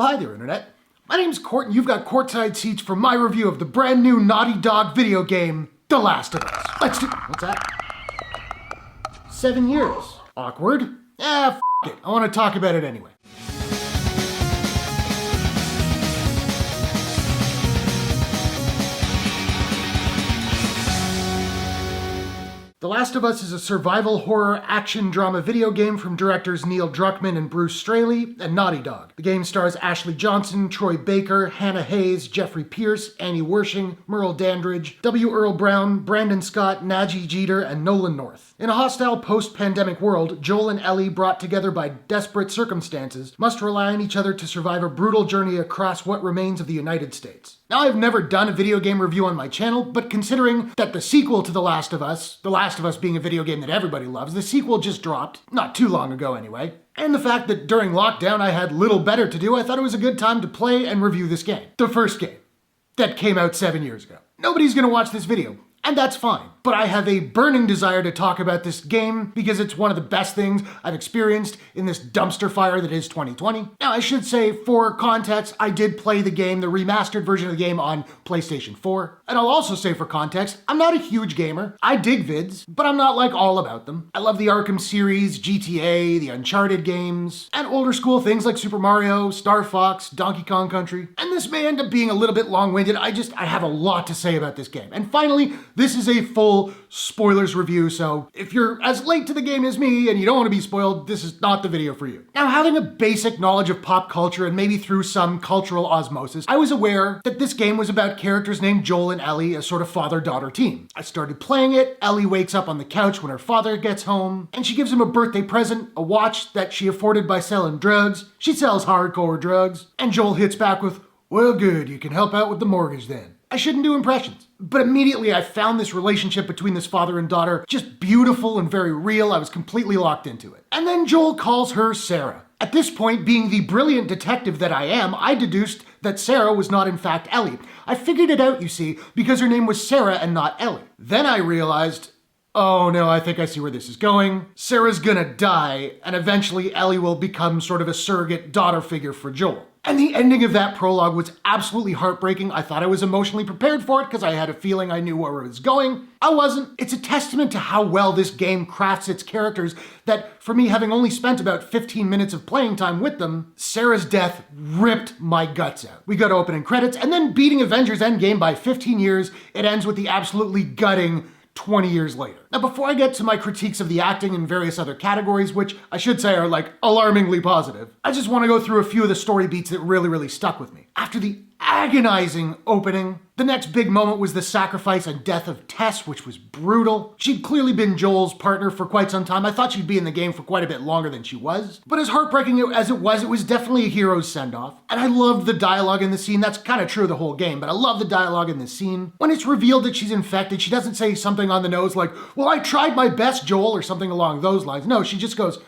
Hi there, Internet. My name's Court, and you've got courtside seats for my review of the brand new Naughty Dog video game, The Last of Us. Let's do... What's that? 7 years. Awkward. F it. I want to talk about it anyway. The Last of Us is a survival horror action drama video game from directors Neil Druckmann and Bruce Straley and Naughty Dog. The game stars Ashley Johnson, Troy Baker, Hannah Hayes, Jeffrey Pierce, Annie Wersching, Merle Dandridge, W. Earl Brown, Brandon Scott, Nadji Jeter, and Nolan North. In a hostile post-pandemic world, Joel and Ellie, brought together by desperate circumstances, must rely on each other to survive a brutal journey across what remains of the United States. Now, I've never done a video game review on my channel, but considering that the sequel to The Last of Us being a video game that everybody loves, the sequel just dropped, not too long ago anyway, and the fact that during lockdown I had little better to do, I thought it was a good time to play and review this game. The first game that came out 7 years ago. Nobody's gonna watch this video, and that's fine. But I have a burning desire to talk about this game because it's one of the best things I've experienced in this dumpster fire that is 2020. Now, I should say, for context, I did play the game, the remastered version of the game, on PlayStation 4. And I'll also say, for context, I'm not a huge gamer. I dig vids, but I'm not like all about them. I love the Arkham series, GTA, the Uncharted games, and older school things like Super Mario, Star Fox, Donkey Kong Country. And this may end up being a little bit long-winded. I have a lot to say about this game. And finally, this is a full spoilers review, so if you're as late to the game as me and you don't want to be spoiled, this is not the video for you. Now, having a basic knowledge of pop culture and maybe through some cultural osmosis, I was aware that this game was about characters named Joel and Ellie, a sort of father-daughter team. I started playing it, Ellie wakes up on the couch when her father gets home, and she gives him a birthday present, a watch that she afforded by selling drugs. She sells hardcore drugs, and Joel hits back with, "Well, good, you can help out with the mortgage then." I shouldn't do impressions. But immediately I found this relationship between this father and daughter just beautiful and very real. I was completely locked into it. And then Joel calls her Sarah. At this point, being the brilliant detective that I am, I deduced that Sarah was not in fact Ellie. I figured it out, you see, because her name was Sarah and not Ellie. Then I realized, oh no, I think I see where this is going. Sarah's gonna die, and eventually Ellie will become sort of a surrogate daughter figure for Joel. And the ending of that prologue was absolutely heartbreaking. I thought I was emotionally prepared for it because I had a feeling I knew where it was going. I wasn't. It's a testament to how well this game crafts its characters that, for me, having only spent about 15 minutes of playing time with them, Sarah's death ripped my guts out. We go to opening credits, and then beating Avengers Endgame by 15 years, it ends with the absolutely gutting 20 years later. Now, before I get to my critiques of the acting and various other categories, which I should say are like alarmingly positive, I just want to go through a few of the story beats that really stuck with me. After the agonizing opening, the next big moment was the sacrifice and death of Tess, which was brutal. She'd clearly been Joel's partner for quite some time. I thought she'd be in the game for quite a bit longer than she was. But as heartbreaking as it was definitely a hero's send-off. And I loved the dialogue in the scene. That's kind of true of the whole game, but I love the dialogue in the scene. When it's revealed that she's infected, she doesn't say something on the nose like, "Well, I tried my best, Joel," or something along those lines. No, she just goes,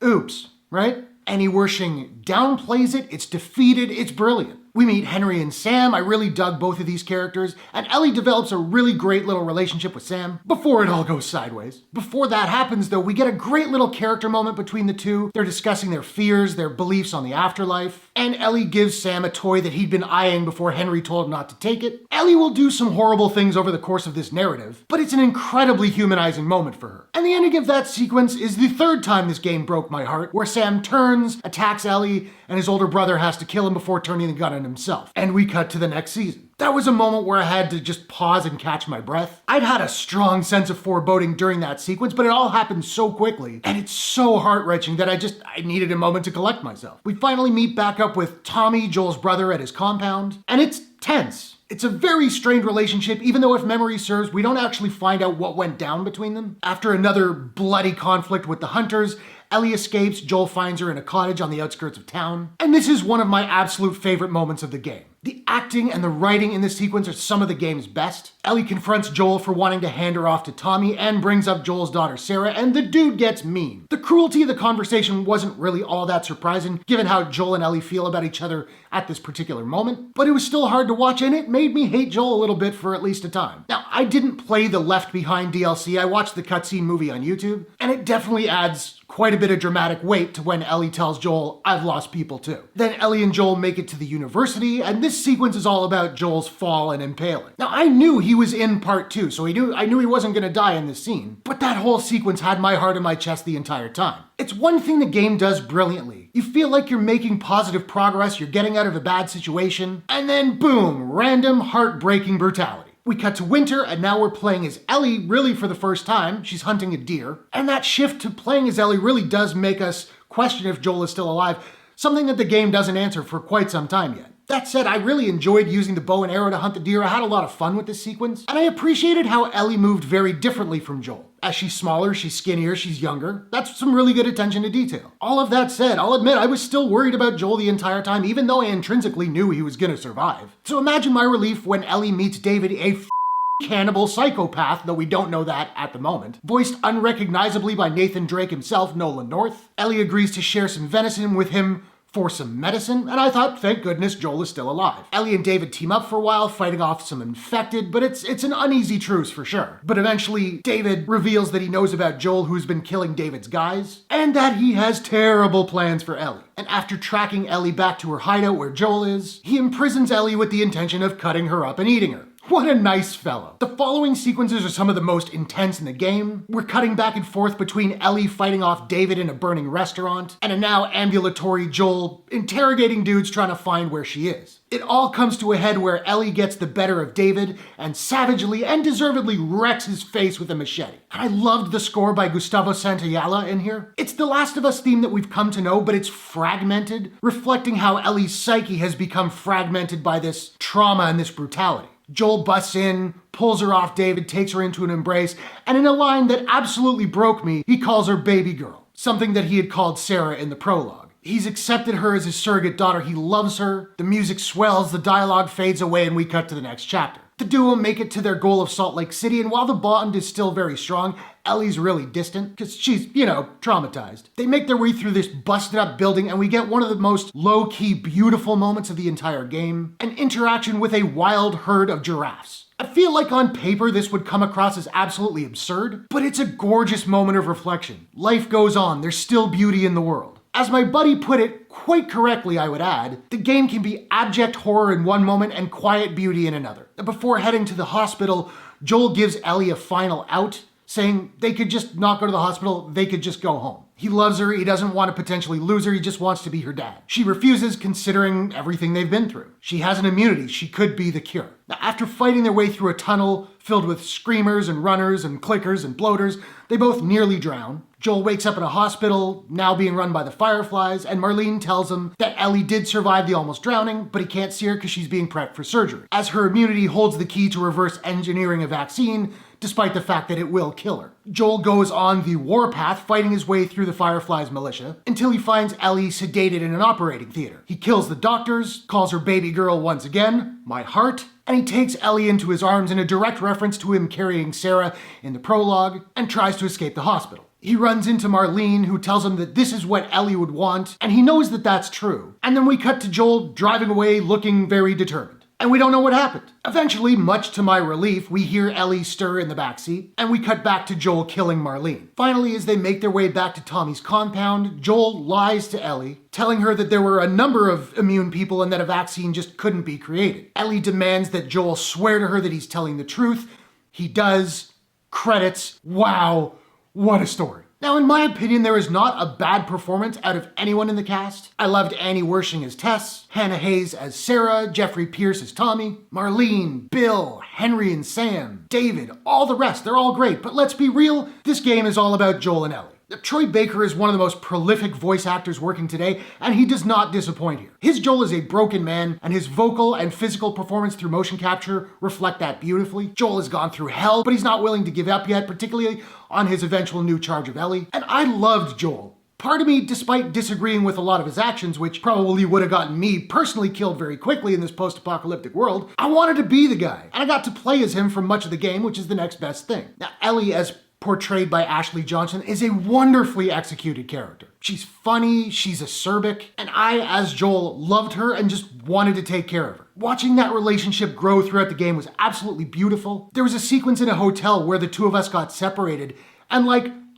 "Oops," right? Annie Wersching downplays it. It's defeated. It's brilliant. We meet Henry and Sam. I really dug both of these characters, and Ellie develops a really great little relationship with Sam before it all goes sideways. Before that happens, though, we get a great little character moment between the two. They're discussing their fears, their beliefs on the afterlife, and Ellie gives Sam a toy that he'd been eyeing before Henry told him not to take it. Ellie will do some horrible things over the course of this narrative, but it's an incredibly humanizing moment for her. And the ending of that sequence is the third time this game broke my heart, where Sam turns, attacks Ellie, and his older brother has to kill him before turning the gun on himself. And we cut to the next season. That was a moment where I had to just pause and catch my breath. I'd had a strong sense of foreboding during that sequence, but it all happened so quickly, and it's so heart-wrenching that I needed a moment to collect myself. We finally meet back up with Tommy, Joel's brother, at his compound, and it's tense. It's a very strained relationship, even though if memory serves, we don't actually find out what went down between them. After another bloody conflict with the hunters, Ellie escapes, Joel finds her in a cottage on the outskirts of town. And this is one of my absolute favorite moments of the game. The acting and the writing in this sequence are some of the game's best. Ellie confronts Joel for wanting to hand her off to Tommy and brings up Joel's daughter Sarah, and the dude gets mean. The cruelty of the conversation wasn't really all that surprising, given how Joel and Ellie feel about each other at this particular moment, but it was still hard to watch, and it made me hate Joel a little bit for at least a time. Now, I didn't play the Left Behind DLC, I watched the cutscene movie on YouTube, and it definitely adds quite a bit of dramatic weight to when Ellie tells Joel, "I've lost people too." Then Ellie and Joel make it to the university, and this sequence is all about Joel's fall and impaling. Now, I knew he was in part 2, so I knew he wasn't gonna die in this scene, but that whole sequence had my heart in my chest the entire time. It's one thing the game does brilliantly. You feel like you're making positive progress, you're getting out of a bad situation, and then boom, random heartbreaking brutality. We cut to winter, and now we're playing as Ellie really for the first time. She's hunting a deer. And that shift to playing as Ellie really does make us question if Joel is still alive, something that the game doesn't answer for quite some time yet. That said, I really enjoyed using the bow and arrow to hunt the deer. I had a lot of fun with this sequence, and I appreciated how Ellie moved very differently from Joel. As she's smaller, she's skinnier, she's younger. That's some really good attention to detail. All of that said, I'll admit I was still worried about Joel the entire time, even though I intrinsically knew he was gonna survive. So imagine my relief when Ellie meets David, a cannibal psychopath, though we don't know that at the moment. Voiced unrecognizably by Nathan Drake himself, Nolan North. Ellie agrees to share some venison with him for some medicine, and I thought, thank goodness Joel is still alive. Ellie and David team up for a while, fighting off some infected, but it's an uneasy truce for sure. But eventually, David reveals that he knows about Joel, who's been killing David's guys, and that he has terrible plans for Ellie. And after tracking Ellie back to her hideout where Joel is, he imprisons Ellie with the intention of cutting her up and eating her. What a nice fellow. The following sequences are some of the most intense in the game. We're cutting back and forth between Ellie fighting off David in a burning restaurant, and a now ambulatory Joel interrogating dudes trying to find where she is. It all comes to a head where Ellie gets the better of David and savagely and deservedly wrecks his face with a machete. And I loved the score by Gustavo Santaolalla in here. It's the Last of Us theme that we've come to know, but it's fragmented, reflecting how Ellie's psyche has become fragmented by this trauma and this brutality. Joel busts in, pulls her off David, takes her into an embrace, and in a line that absolutely broke me, he calls her baby girl, something that he had called Sarah in the prologue. He's accepted her as his surrogate daughter, he loves her, the music swells, the dialogue fades away, and we cut to the next chapter. The duo make it to their goal of Salt Lake City, and while the bond is still very strong, Ellie's really distant, because she's, traumatized. They make their way through this busted up building, and we get one of the most low-key, beautiful moments of the entire game, an interaction with a wild herd of giraffes. I feel like on paper this would come across as absolutely absurd, but it's a gorgeous moment of reflection. Life goes on, there's still beauty in the world. As my buddy put it, quite correctly I would add, the game can be abject horror in one moment and quiet beauty in another. Before heading to the hospital, Joel gives Ellie a final out, saying they could just not go to the hospital, they could just go home. He loves her, he doesn't want to potentially lose her, he just wants to be her dad. She refuses, considering everything they've been through. She has an immunity, she could be the cure. Now, after fighting their way through a tunnel filled with screamers and runners and clickers and bloaters, they both nearly drown. Joel wakes up in a hospital, now being run by the Fireflies, and Marlene tells him that Ellie did survive the almost drowning, but he can't see her because she's being prepped for surgery, as her immunity holds the key to reverse engineering a vaccine, despite the fact that it will kill her. Joel goes on the warpath, fighting his way through the Fireflies militia, until he finds Ellie sedated in an operating theater. He kills the doctors, calls her baby girl once again, my heart, and he takes Ellie into his arms in a direct reference to him carrying Sarah in the prologue, and tries to escape the hospital. He runs into Marlene, who tells him that this is what Ellie would want, and he knows that that's true. And then we cut to Joel driving away looking very determined. And we don't know what happened. Eventually, much to my relief, we hear Ellie stir in the backseat, and we cut back to Joel killing Marlene. Finally, as they make their way back to Tommy's compound, Joel lies to Ellie, telling her that there were a number of immune people and that a vaccine just couldn't be created. Ellie demands that Joel swear to her that he's telling the truth. He does. Credits. Wow. What a story. Now, in my opinion, there is not a bad performance out of anyone in the cast. I loved Annie Wersching as Tess, Hannah Hayes as Sarah, Jeffrey Pierce as Tommy, Marlene, Bill, Henry and Sam, David, all the rest, they're all great. But let's be real, this game is all about Joel and Ellie. Troy Baker is one of the most prolific voice actors working today, and he does not disappoint here. His Joel is a broken man, and his vocal and physical performance through motion capture reflect that beautifully. Joel has gone through hell, but he's not willing to give up yet, particularly on his eventual new charge of Ellie. And I loved Joel. Part of me, despite disagreeing with a lot of his actions, which probably would have gotten me personally killed very quickly in this post-apocalyptic world, I wanted to be the guy. And I got to play as him for much of the game, which is the next best thing. Now, Ellie, as portrayed by Ashley Johnson, is a wonderfully executed character. She's funny, she's acerbic, and I, as Joel, loved her and just wanted to take care of her. Watching that relationship grow throughout the game was absolutely beautiful. There was a sequence in a hotel where the two of us got separated, and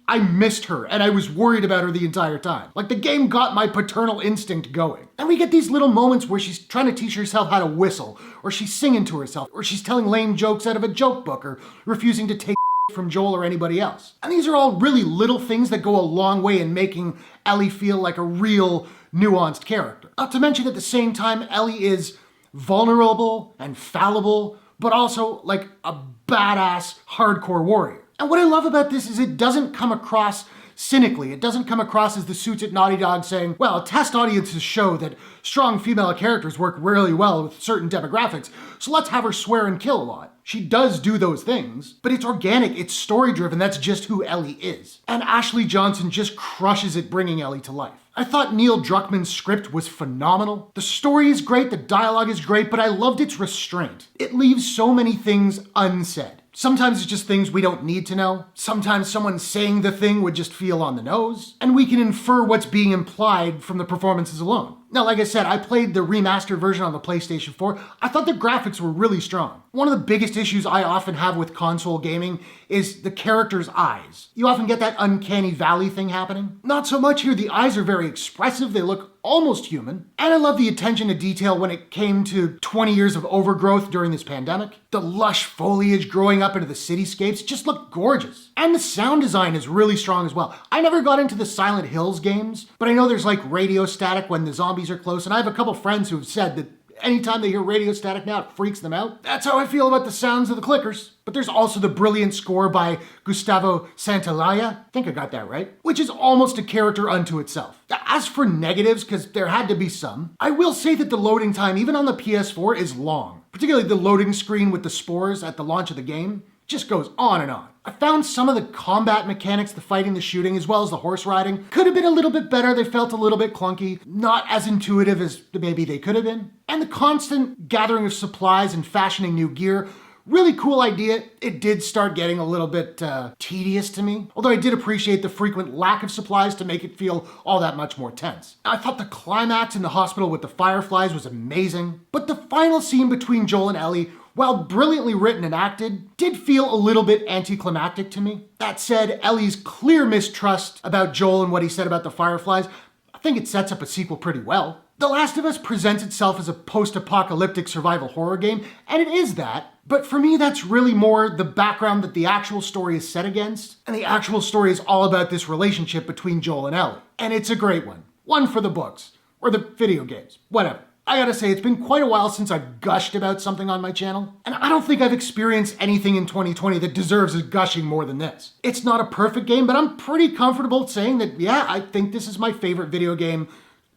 I missed her, and I was worried about her the entire time. The game got my paternal instinct going. And we get these little moments where she's trying to teach herself how to whistle, or she's singing to herself, or she's telling lame jokes out of a joke book, or refusing to take from Joel or anybody else. And these are all really little things that go a long way in making Ellie feel like a real, nuanced character. Not to mention at the same time, Ellie is vulnerable and fallible, but also a badass, hardcore warrior. And what I love about this is it doesn't come across cynically. It doesn't come across as the suits at Naughty Dog saying, well, test audiences show that strong female characters work really well with certain demographics, so let's have her swear and kill a lot. She does do those things, but it's organic, it's story-driven, that's just who Ellie is. And Ashley Johnson just crushes at bringing Ellie to life. I thought Neil Druckmann's script was phenomenal. The story is great, the dialogue is great, but I loved its restraint. It leaves so many things unsaid. Sometimes it's just things we don't need to know. Sometimes someone saying the thing would just feel on the nose. And we can infer what's being implied from the performances alone. Now, like I said, I played the remastered version on the PlayStation 4. I thought the graphics were really strong. One of the biggest issues I often have with console gaming is the character's eyes. You often get that uncanny valley thing happening. Not so much here. The eyes are very expressive. They look almost human. And I love the attention to detail when it came to 20 years of overgrowth during this pandemic. The lush foliage growing up into the cityscapes just looked gorgeous. And the sound design is really strong as well. I never got into the Silent Hills games, but I know there's radio static when the zombies are close, and I have a couple friends who have said that anytime they hear radio static now, it freaks them out. That's how I feel about the sounds of the clickers. But there's also the brilliant score by Gustavo Santaolalla, I think I got that right, which is almost a character unto itself. As for negatives, because there had to be some, I will say that the loading time, even on the PS4, is long. Particularly the loading screen with the spores at the launch of the game just goes on and on. I found some of the combat mechanics, the fighting, the shooting, as well as the horse riding, could have been a little bit better. They felt a little bit clunky, not as intuitive as maybe they could have been. And the constant gathering of supplies and fashioning new gear, really cool idea. It did start getting a little bit tedious to me, although I did appreciate the frequent lack of supplies to make it feel all that much more tense. I thought the climax in the hospital with the fireflies was amazing, but the final scene between Joel and Ellie, while brilliantly written and acted, did feel a little bit anticlimactic to me. That said, Ellie's clear mistrust about Joel and what he said about the fireflies, I think it sets up a sequel pretty well. The Last of Us presents itself as a post-apocalyptic survival horror game, and it is that. But for me, that's really more the background that the actual story is set against. And the actual story is all about this relationship between Joel and Ellie. And it's a great one. One for the books. Or the video games. Whatever. I gotta say, it's been quite a while since I've gushed about something on my channel. And I don't think I've experienced anything in 2020 that deserves a gushing more than this. It's not a perfect game, but I'm pretty comfortable saying that, yeah, I think this is my favorite video game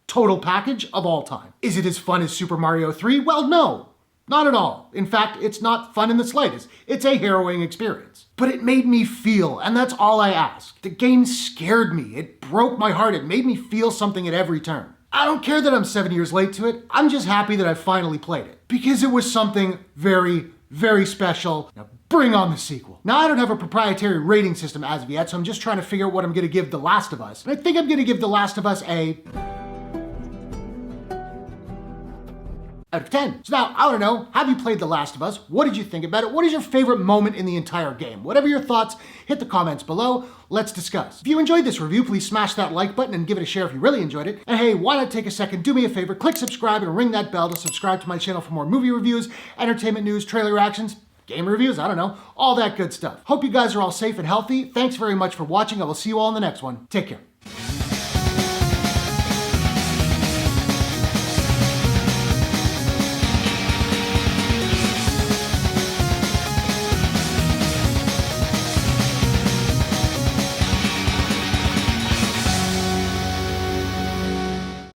total package of all time. Is it as fun as Super Mario 3? Well, no. Not at all. In fact, it's not fun in the slightest. It's a harrowing experience. But it made me feel, and that's all I ask. The game scared me. It broke my heart. It made me feel something at every turn. I don't care that I'm 7 years late to it. I'm just happy that I finally played it. Because it was something very, very special. Now bring on the sequel. Now I don't have a proprietary rating system as of yet, so I'm just trying to figure out what I'm gonna give The Last of Us. And I think I'm gonna give The Last of Us a out of 10. So now, I want to know, have you played The Last of Us? What did you think about it? What is your favorite moment in the entire game? Whatever your thoughts, hit the comments below. Let's discuss. If you enjoyed this review, please smash that like button and give it a share if you really enjoyed it. And hey, why not take a second, do me a favor, click subscribe and ring that bell to subscribe to my channel for more movie reviews, entertainment news, trailer reactions, game reviews, I don't know, all that good stuff. Hope you guys are all safe and healthy. Thanks very much for watching. I will see you all in the next one. Take care.